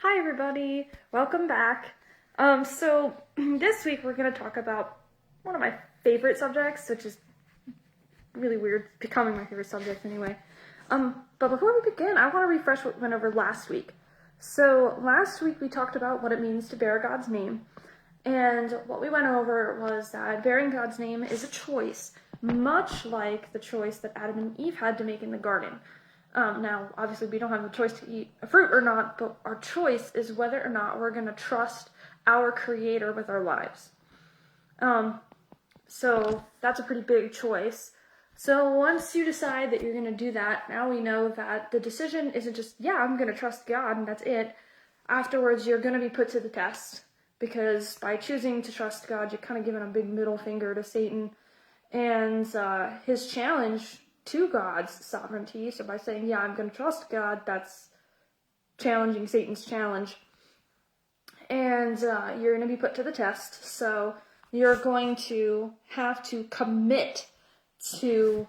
Hi everybody, welcome back. This week we're going to talk about one of my favorite subjects, which is really weird, becoming my favorite subject anyway. But before we begin, I want to refresh what we went over last week. So last week we talked about what it means to bear God's name, and what we went over was that bearing God's name is a choice, much like the choice that Adam and Eve had to make in the garden. Now, obviously, we don't have the choice to eat a fruit or not, but our choice is whether or not we're going to trust our Creator with our lives. So that's a pretty big choice. So once you decide that you're going to do that, now we know that the decision isn't just, yeah, I'm going to trust God and that's it. Afterwards, you're going to be put to the test, because by choosing to trust God, you're kind of giving a big middle finger to Satan and his challenge to God's sovereignty. So by saying, yeah, I'm going to trust God, that's challenging Satan's challenge. And you're going to be put to the test. So you're going to have to commit to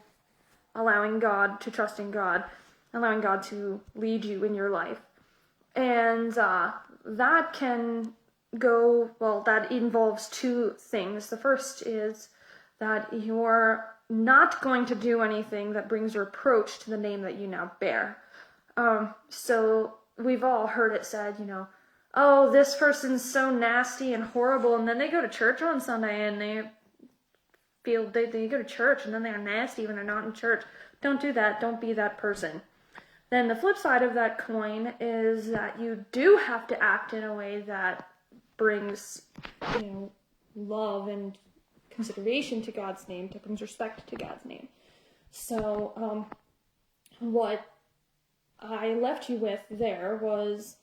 allowing God, to trusting God, allowing God to lead you in your life. And that can go, well, that involves two things. The first is that you're not going to do anything that brings reproach to the name that you now bear. So we've all heard it said, oh, this person's so nasty and horrible, and then they go to church on Sunday and they go to church and then they're nasty when they're not in church. Don't do that. Don't be that person. Then the flip side of that coin is that you do have to act in a way that brings, love and consideration to God's name, that brings respect to God's name. So, what I left you with there was,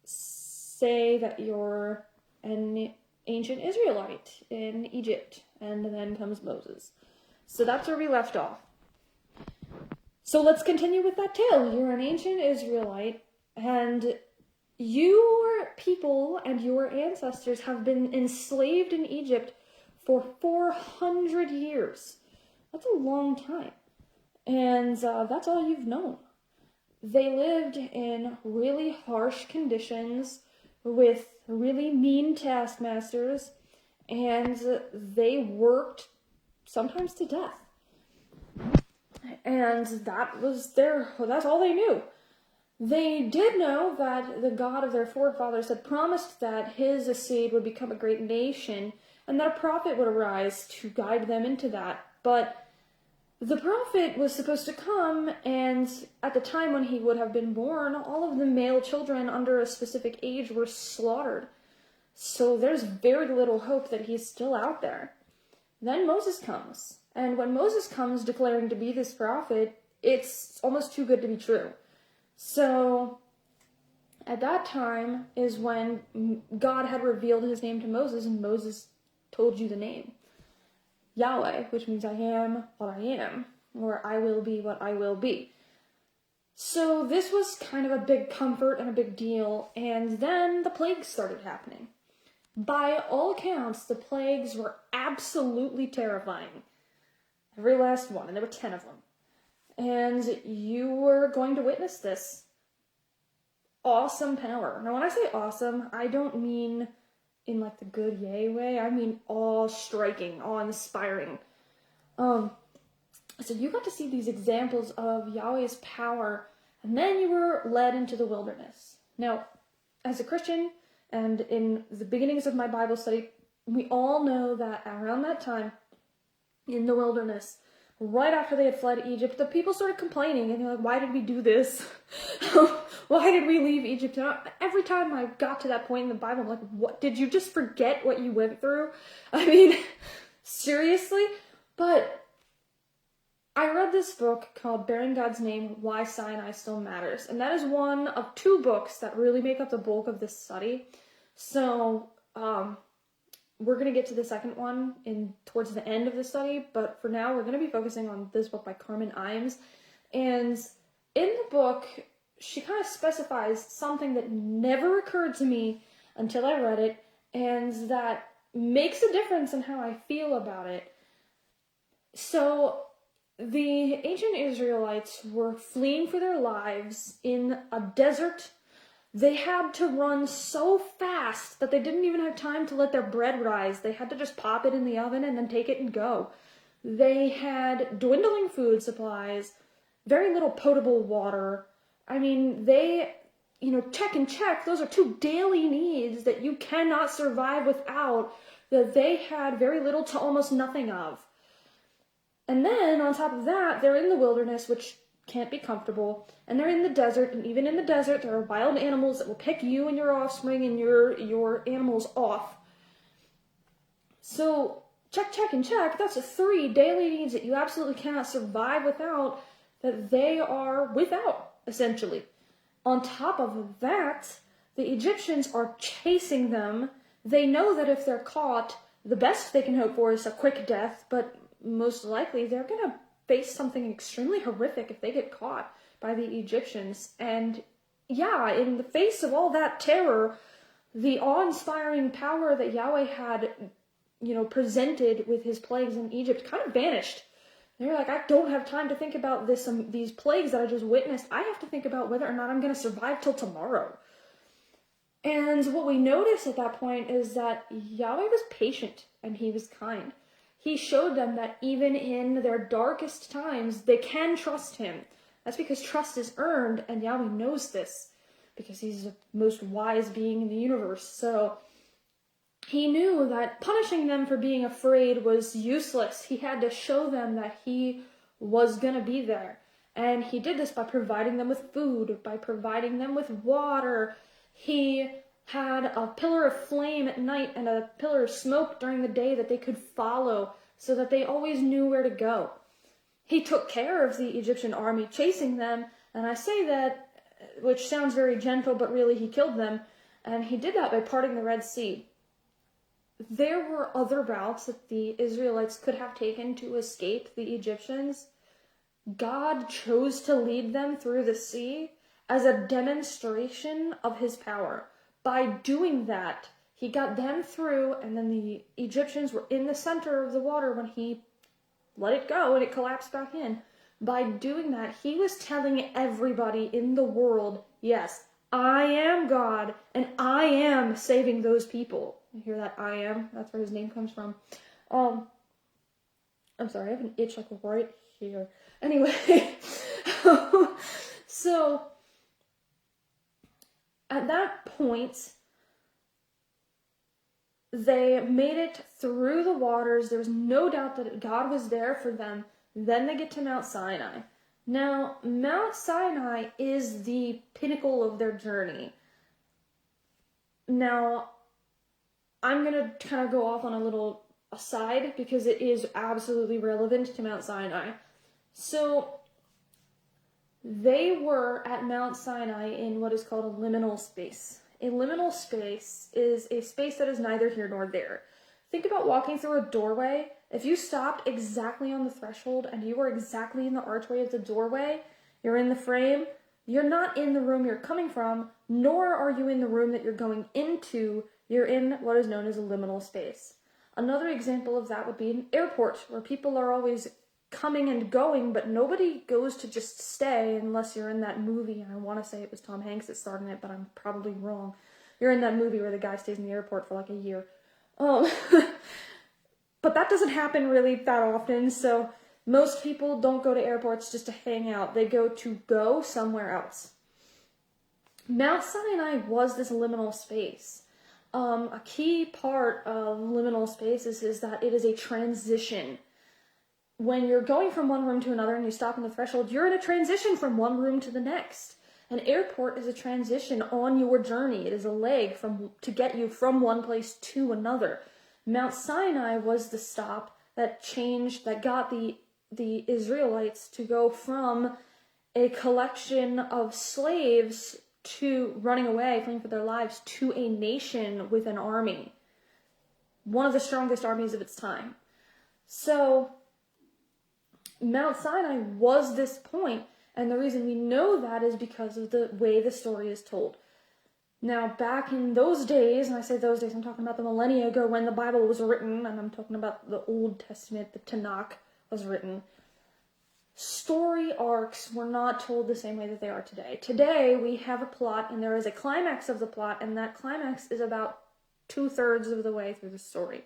say that you're an ancient Israelite in Egypt, and then comes Moses. So that's where we left off. So let's continue with that tale. You're an ancient Israelite, and your people and your ancestors have been enslaved in Egypt for 400 years. That's a long time. And that's all you've known. They lived in really harsh conditions with really mean taskmasters, and they worked sometimes to death. And that's all they knew. They did know that the God of their forefathers had promised that his seed would become a great nation, and that a prophet would arise to guide them into that. But the prophet was supposed to come, and at the time when he would have been born, all of the male children under a specific age were slaughtered. So there's very little hope that he's still out there. Then Moses comes, and when Moses comes declaring to be this prophet, it's almost too good to be true. So, at that time is when God had revealed his name to Moses, and Moses told you the name. Yahweh, which means I am what I am, or I will be what I will be. So this was kind of a big comfort and a big deal, and then the plagues started happening. By all accounts, the plagues were absolutely terrifying. Every last one, and there were 10 of them. And you were going to witness this awesome power. Now, when I say awesome, I don't mean in like the good yay way. I mean awe-striking, awe-inspiring. So you got to see these examples of Yahweh's power, and then you were led into the wilderness. Now, as a Christian, and in the beginnings of my Bible study, we all know that around that time, in the wilderness, right after they had fled Egypt, the people started complaining, and they're like, why did we do this? Why did we leave Egypt? And every time I got to that point in the Bible, I'm like, what? Did you just forget what you went through? I mean, seriously? But I read this book called Bearing God's Name, Why Sinai Still Matters. And that is one of two books that really make up the bulk of this study. So, we're going to get to the second one towards the end of the study, but for now we're going to be focusing on this book by Carmen Imes. And in the book, she kind of specifies something that never occurred to me until I read it, and that makes a difference in how I feel about it. So the ancient Israelites were fleeing for their lives in a desert. They had to run so fast that they didn't even have time to let their bread rise. They had to just pop it in the oven and then take it and go. They had dwindling food supplies, very little potable water. I mean, check, those are two daily needs that you cannot survive without, that they had very little to almost nothing of. And then, on top of that, they're in the wilderness, which can't be comfortable, and they're in the desert, and even in the desert, there are wild animals that will pick you and your offspring and your animals off. So, check, that's the 3 daily needs that you absolutely cannot survive without, that they are without, essentially. On top of that, the Egyptians are chasing them. They know that if they're caught, the best they can hope for is a quick death, but most likely they're going to face something extremely horrific if they get caught by the Egyptians. And yeah, in the face of all that terror, the awe-inspiring power that Yahweh had, presented with his plagues in Egypt kind of vanished. They're like, I don't have time to think about these plagues that I just witnessed. I have to think about whether or not I'm going to survive till tomorrow. And what we notice at that point is that Yahweh was patient and he was kind. He showed them that even in their darkest times, they can trust him. That's because trust is earned, and Yahweh knows this, because he's the most wise being in the universe. So he knew that punishing them for being afraid was useless. He had to show them that he was going to be there. And he did this by providing them with food, by providing them with water. He had a pillar of flame at night and a pillar of smoke during the day that they could follow so that they always knew where to go. He took care of the Egyptian army chasing them, and I say that, which sounds very gentle, but really he killed them, and he did that by parting the Red Sea. There were other routes that the Israelites could have taken to escape the Egyptians. God chose to lead them through the sea as a demonstration of his power. By doing that, he got them through, and then the Egyptians were in the center of the water when he let it go and it collapsed back in. By doing that, he was telling everybody in the world, yes, I am God, and I am saving those people. You hear that? I am? That's where his name comes from. I'm sorry, I have an itch like right here. Anyway, so at that point, they made it through the waters. There was no doubt that God was there for them. Then they get to Mount Sinai. Now, Mount Sinai is the pinnacle of their journey. Now, I'm going to kind of go off on a little aside because it is absolutely relevant to Mount Sinai. So, they were at Mount Sinai in what is called a liminal space. A liminal space is a space that is neither here nor there. Think about walking through a doorway. If you stopped exactly on the threshold and you were exactly in the archway of the doorway, you're in the frame, you're not in the room you're coming from, nor are you in the room that you're going into. You're in what is known as a liminal space. Another example of that would be an airport, where people are always coming and going, but nobody goes to just stay unless you're in that movie. I want to say it was Tom Hanks that starred in it, but I'm probably wrong. You're in that movie where the guy stays in the airport for like a year. But that doesn't happen really that often, so most people don't go to airports just to hang out. They go somewhere else. Mount Sinai was this liminal space. A key part of liminal spaces is that it is a transition. When you're going from one room to another and you stop on the threshold, you're in a transition from one room to the next. An airport is a transition on your journey. It is a leg to get you from one place to another. Mount Sinai was the stop that got the Israelites to go from a collection of slaves to running away, fleeing for their lives, to a nation with an army. One of the strongest armies of its time. So, Mount Sinai was this point, and the reason we know that is because of the way the story is told. Now, back in those days, and I say those days, I'm talking about the millennia ago when the Bible was written, and I'm talking about the Old Testament, the Tanakh was written. story arcs were not told the same way that they are today. Today, we have a plot, and there is a climax of the plot, and that climax is about 2/3 of the way through the story.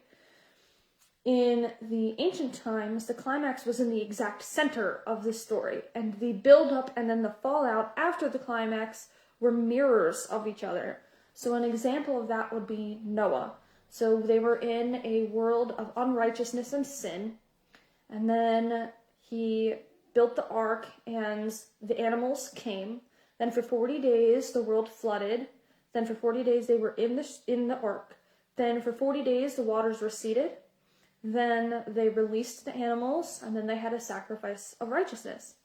In the ancient times, the climax was in the exact center of the story, and the build-up and then the fallout after the climax were mirrors of each other. So an example of that would be Noah. So they were in a world of unrighteousness and sin, and then he built the ark, and the animals came. Then for 40 days, the world flooded. Then for 40 days, they were in the ark. Then for 40 days, the waters receded. Then they released the animals, and then they had a sacrifice of righteousness.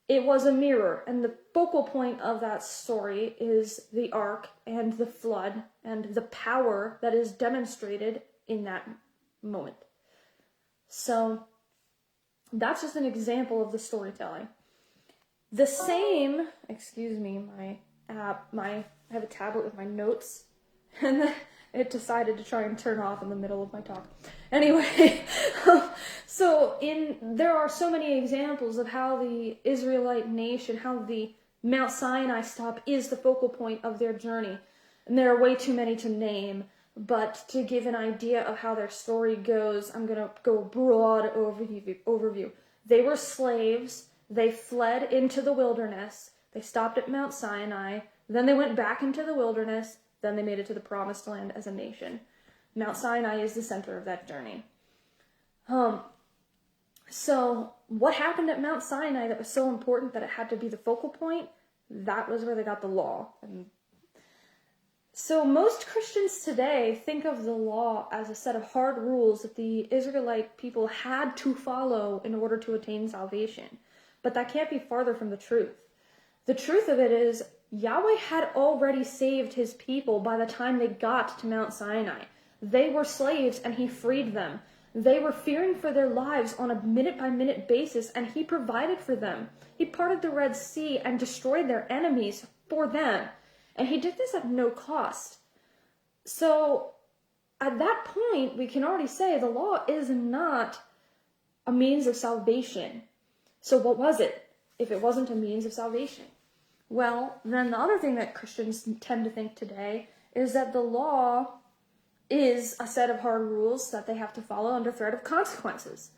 It was a mirror, and the focal point of that story is the ark and the flood and the power that is demonstrated in that moment. So that's just an example of the storytelling. The same, excuse me, I have a tablet with my notes, and it decided to try and turn off in the middle of my talk. Anyway, there are so many examples of how the Israelite nation, how the Mount Sinai stop is the focal point of their journey. And there are way too many to name, but to give an idea of how their story goes, I'm going to go a broad overview. They were slaves, they fled into the wilderness, they stopped at Mount Sinai, then they went back into the wilderness, then they made it to the promised land as a nation. Mount Sinai is the center of that journey. So what happened at Mount Sinai that was so important that it had to be the focal point? That was where they got the law. And so most Christians today think of the law as a set of hard rules that the Israelite people had to follow in order to attain salvation. But that can't be farther from the truth. The truth of it is, Yahweh had already saved his people by the time they got to Mount Sinai. They were slaves and he freed them. They were fearing for their lives on a minute-by-minute basis, and he provided for them. He parted the Red Sea and destroyed their enemies for them. And he did this at no cost. So at that point, we can already say the law is not a means of salvation. So what was it if it wasn't a means of salvation? Well, then the other thing that Christians tend to think today is that the law is a set of hard rules that they have to follow under threat of consequences.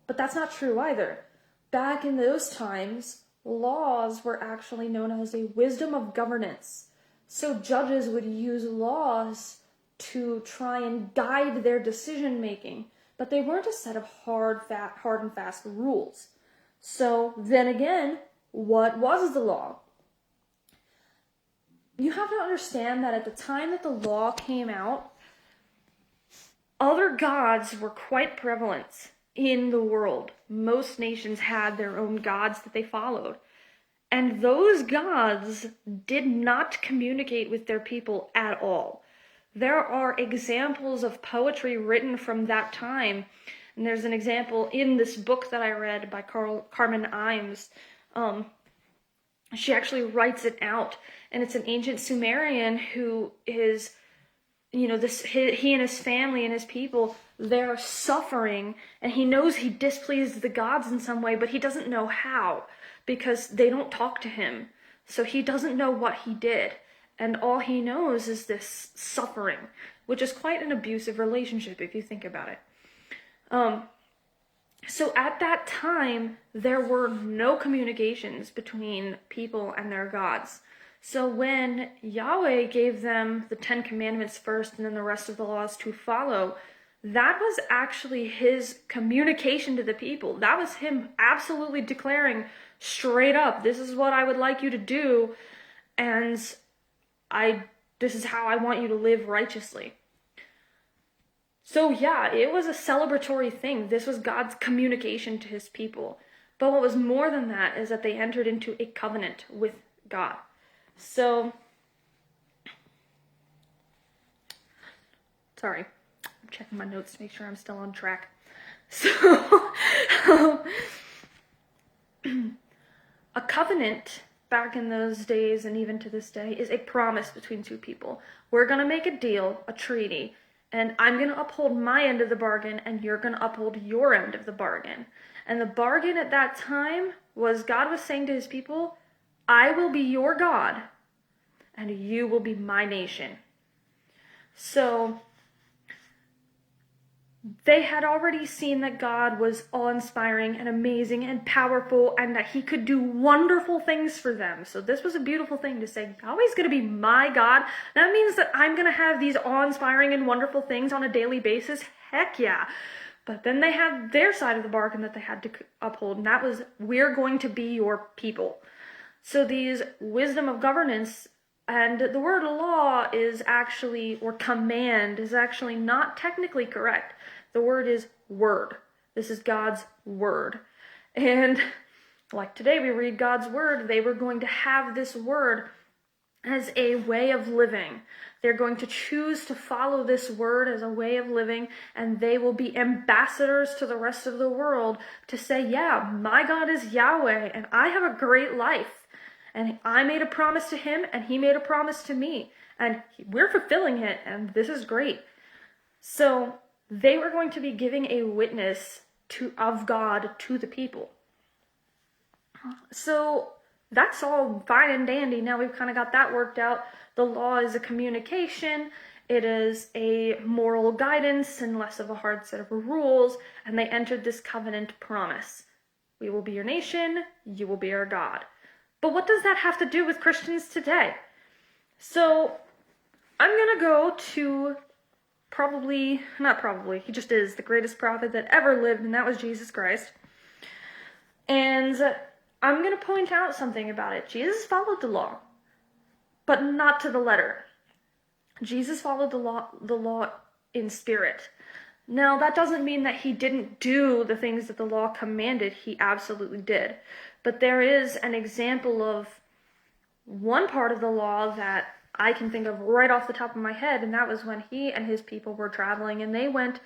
But that's not true either. Back in those times, laws were actually known as a wisdom of governance. So judges would use laws to try and guide their decision making, but they weren't a set of hard and fast rules. So then again, what was the law? You have to understand that at the time that the law came out, other gods were quite prevalent in the world. Most nations had their own gods that they followed. And those gods did not communicate with their people at all. There are examples of poetry written from that time. And there's an example in this book that I read by Carmen Imes. She actually writes it out. And it's an ancient Sumerian who is, he and his family and his people, they're suffering. And he knows he displeased the gods in some way, but he doesn't know how, because they don't talk to him. So he doesn't know what he did. And all he knows is this suffering, which is quite an abusive relationship if you think about it. So at that time, there were no communications between people and their gods. So when Yahweh gave them the 10 Commandments first and then the rest of the laws to follow, that was actually his communication to the people. That was him absolutely declaring straight up, this is what I would like you to do, and this is how I want you to live righteously. So yeah, it was a celebratory thing. This was God's communication to his people. But what was more than that is that they entered into a covenant with God. So, sorry, I'm checking my notes to make sure I'm still on track. So, a covenant back in those days and even to this day is a promise between two people. We're going to make a deal, a treaty, and I'm going to uphold my end of the bargain and you're going to uphold your end of the bargain. And the bargain at that time was God was saying to his people, I will be your God, and you will be my nation. So they had already seen that God was awe-inspiring and amazing and powerful, and that he could do wonderful things for them. So this was a beautiful thing to say, Yahweh's going to be my God. That means that I'm going to have these awe-inspiring and wonderful things on a daily basis. Heck yeah. But then they had their side of the bargain that they had to uphold, and that was, we're going to be your people. So these wisdom of governance, and the word law is actually, or command, is actually not technically correct. The word is word. This is God's word. And like today we read God's word, they were going to have this word as a way of living. They're going to choose to follow this word as a way of living, and they will be ambassadors to the rest of the world to say, yeah, my God is Yahweh, and I have a great life. And I made a promise to him, and he made a promise to me. And we're fulfilling it, and this is great. So they were going to be giving a witness of God to the people. So that's all fine and dandy. Now we've kind of got that worked out. The law is a communication. It is a moral guidance and less of a hard set of rules. And they entered this covenant promise. We will be your nation. You will be our God. But what does that have to do with Christians today? So I'm going to go to he just is the greatest prophet that ever lived, and that was Jesus Christ. And I'm going to point out something about it. Jesus followed the law, but not to the letter. Jesus followed the law in spirit. Now, that doesn't mean that he didn't do the things that the law commanded. He absolutely did. But there is an example of one part of the law that I can think of right off the top of my head, and that was when he and his people were traveling, and they went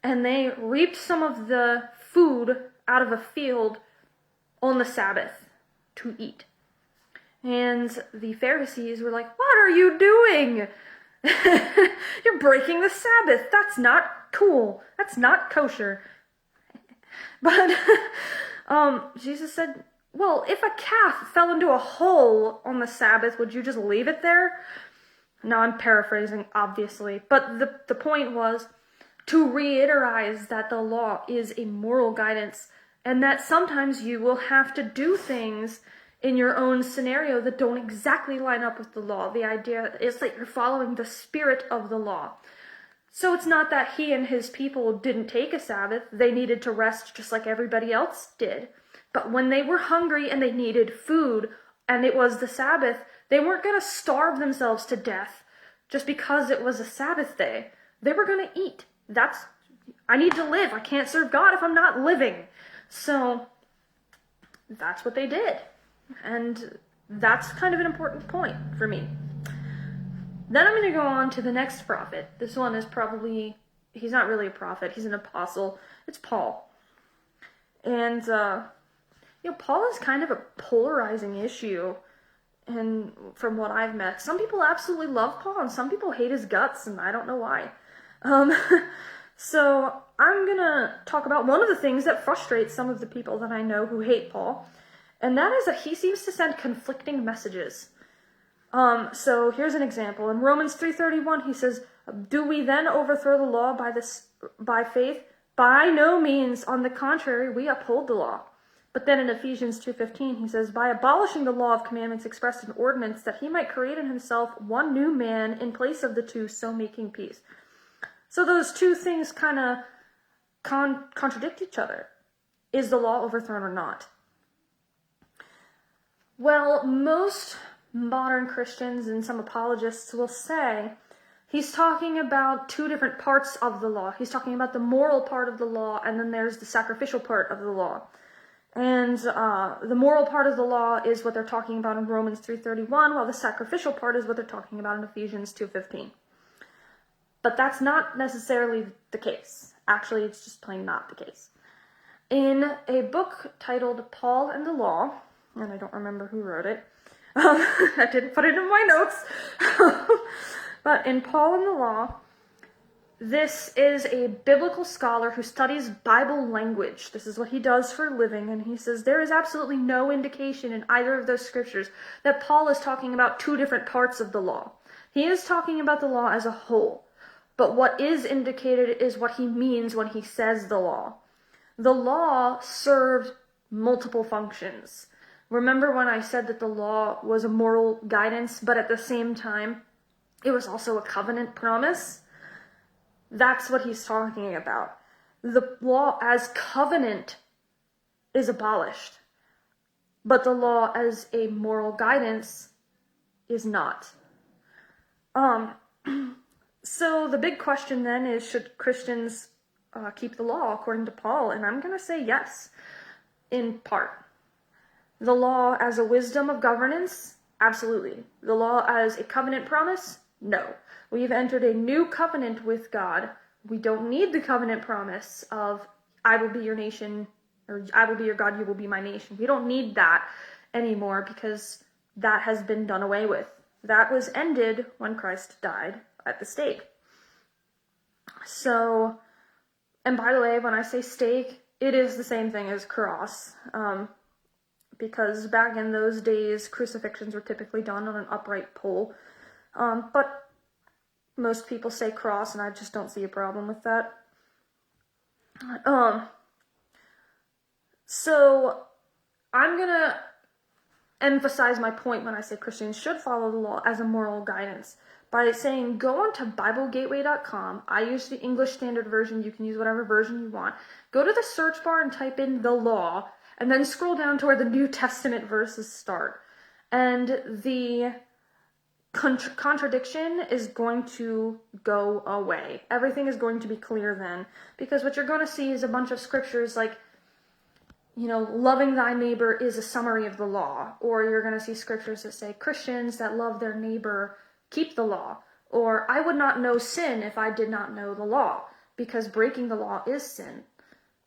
and they reaped some of the food out of a field on the Sabbath to eat. And the Pharisees were like, what are you doing? You're breaking the Sabbath. That's not cool. That's not kosher. But Jesus said, well, if a calf fell into a hole on the Sabbath, would you just leave it there? Now I'm paraphrasing, obviously. But the point was to reiterate that the law is a moral guidance, and that sometimes you will have to do things in your own scenario that don't exactly line up with the law. The idea is that you're following the spirit of the law. So it's not that he and his people didn't take a Sabbath. They needed to rest just like everybody else did. But when they were hungry and they needed food, and it was the Sabbath, they weren't going to starve themselves to death just because it was a Sabbath day. They were going to eat. I need to live. I can't serve God if I'm not living. So that's what they did. And that's kind of an important point for me. Then I'm going to go on to the next prophet. This one is he's not really a prophet. He's an apostle. It's Paul. And, Paul is kind of a polarizing issue. And from what I've met, some people absolutely love Paul and some people hate his guts, and I don't know why. So I'm going to talk about one of the things that frustrates some of the people that I know who hate Paul. And that is that he seems to send conflicting messages. So here's an example. In Romans 3:31, he says, do we then overthrow the law by faith? By no means. On the contrary, we uphold the law. But then in Ephesians 2:15, he says, by abolishing the law of commandments expressed in ordinance, that he might create in himself one new man in place of the two, so making peace. So those two things kind of contradict each other. Is the law overthrown or not? Well, most modern Christians and some apologists will say he's talking about two different parts of the law. He's talking about the moral part of the law, and then there's the sacrificial part of the law. And the moral part of the law is what they're talking about in Romans 3:31, while the sacrificial part is what they're talking about in Ephesians 2:15. But that's not necessarily the case. Actually, it's just plain not the case. In a book titled Paul and the Law, and I don't remember who wrote it, I didn't put it in my notes, but in Paul and the Law, This is a biblical scholar who studies Bible language. This is what he does for a living, and he says there is absolutely no indication in either of those scriptures that Paul is talking about two different parts of the law. He is talking about the law as a whole, but what is indicated is what he means when he says the law. The law served multiple functions. Remember when I said that the law was a moral guidance, but at the same time, it was also a covenant promise? That's what he's talking about. The law as covenant is abolished, but the law as a moral guidance is not. So the big question then is, should Christians keep the law according to Paul? And I'm going to say yes, in part. The law as a wisdom of governance? Absolutely. The law as a covenant promise? No. We've entered a new covenant with God. We don't need the covenant promise of, I will be your nation, or I will be your God, you will be my nation. We don't need that anymore because that has been done away with. That was ended when Christ died at the stake. So, and by the way, when I say stake, it is the same thing as cross. Because back in those days, crucifixions were typically done on an upright pole. But most people say cross, and I just don't see a problem with that. So I'm going to emphasize my point when I say Christians should follow the law as a moral guidance by saying go onto BibleGateway.com. I use the English Standard Version. You can use whatever version you want. Go to the search bar and type in the law, and then scroll down to where the New Testament verses start. And the contradiction is going to go away. Everything is going to be clear then. Because what you're going to see is a bunch of scriptures like, loving thy neighbor is a summary of the law. Or you're going to see scriptures that say Christians that love their neighbor keep the law. Or I would not know sin if I did not know the law. Because breaking the law is sin.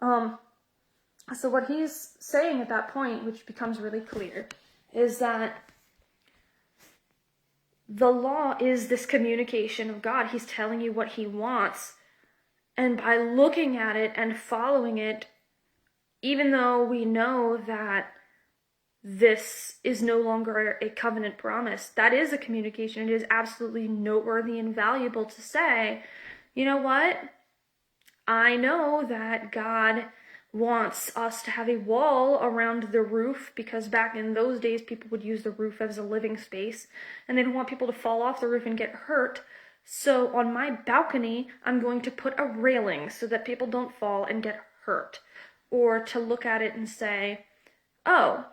So what he's saying at that point, which becomes really clear, is that the law is this communication of God. He's telling you what he wants. And by looking at it and following it, even though we know that this is no longer a covenant promise, that is a communication. It is absolutely noteworthy and valuable to say, you know what? I know that God wants us to have a wall around the roof because back in those days people would use the roof as a living space and they don't want people to fall off the roof and get hurt. So on my balcony, I'm going to put a railing so that people don't fall and get hurt. Or to look at it and say, oh,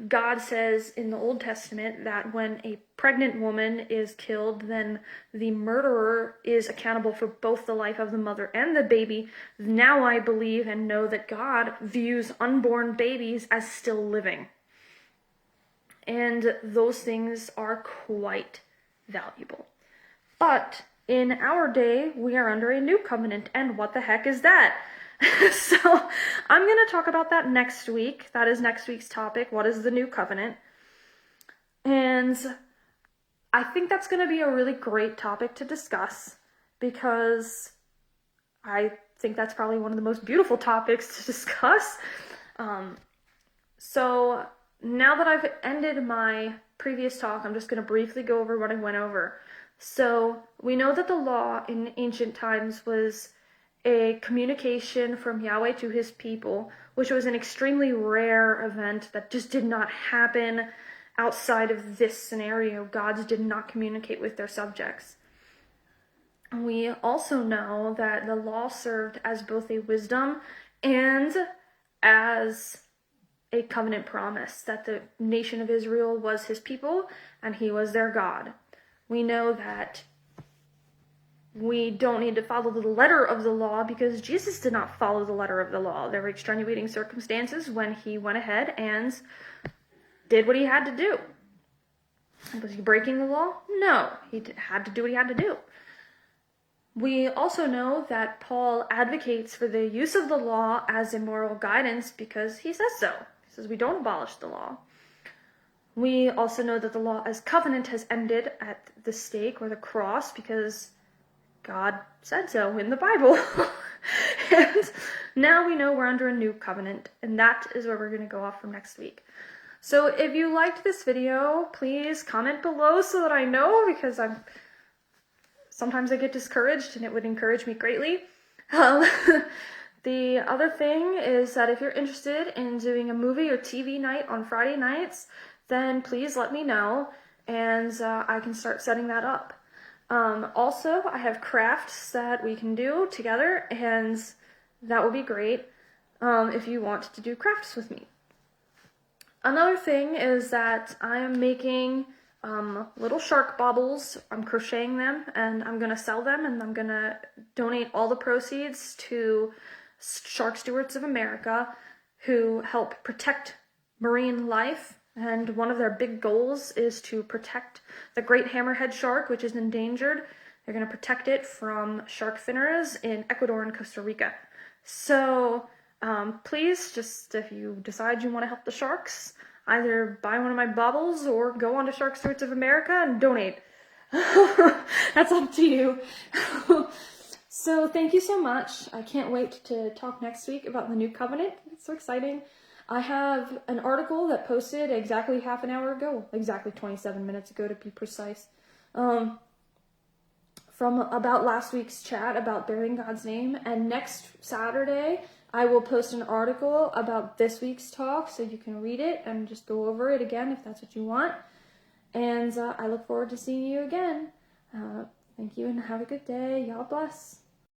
God says in the Old Testament that when a pregnant woman is killed, then the murderer is accountable for both the life of the mother and the baby. Now I believe and know that God views unborn babies as still living. And those things are quite valuable. But in our day, we are under a new covenant, and what the heck is that? So I'm going to talk about that next week. That is next week's topic. What is the new covenant? And I think that's going to be a really great topic to discuss because I think that's probably one of the most beautiful topics to discuss. So now that I've ended my previous talk, I'm just going to briefly go over what I went over. So we know that the law in ancient times was a communication from Yahweh to his people, which was an extremely rare event that just did not happen outside of this scenario. Gods did not communicate with their subjects. We also know that the law served as both a wisdom and as a covenant promise, that the nation of Israel was his people and he was their God. We know that we don't need to follow the letter of the law because Jesus did not follow the letter of the law. There were extenuating circumstances when he went ahead and did what he had to do. Was he breaking the law? No, he had to do what he had to do. We also know that Paul advocates for the use of the law as a moral guidance because he says so. He says we don't abolish the law. We also know that the law as covenant has ended at the stake or the cross because God said so in the Bible. And now we know we're under a new covenant, and that is where we're going to go off from next week. So if you liked this video, please comment below so that I know, because sometimes I get discouraged, and it would encourage me greatly. The other thing is that if you're interested in doing a movie or TV night on Friday nights, then please let me know, and I can start setting that up. Also, I have crafts that we can do together, and that would be great if you want to do crafts with me. Another thing is that I am making little shark baubles. I'm crocheting them, and I'm going to sell them, and I'm going to donate all the proceeds to Shark Stewards of America, who help protect marine life. And one of their big goals is to protect the great hammerhead shark, which is endangered. They're going to protect it from shark finneras in Ecuador and Costa Rica. So please, just if you decide you want to help the sharks, either buy one of my baubles or go on to Shark Stewards of America and donate. That's up to you. So thank you so much. I can't wait to talk next week about the new covenant. It's so exciting. I have an article that posted exactly half an hour ago, exactly 27 minutes ago to be precise, from about last week's chat about bearing God's name. And next Saturday, I will post an article about this week's talk, so you can read it and just go over it again if that's what you want. And I look forward to seeing you again. Thank you and have a good day. God bless.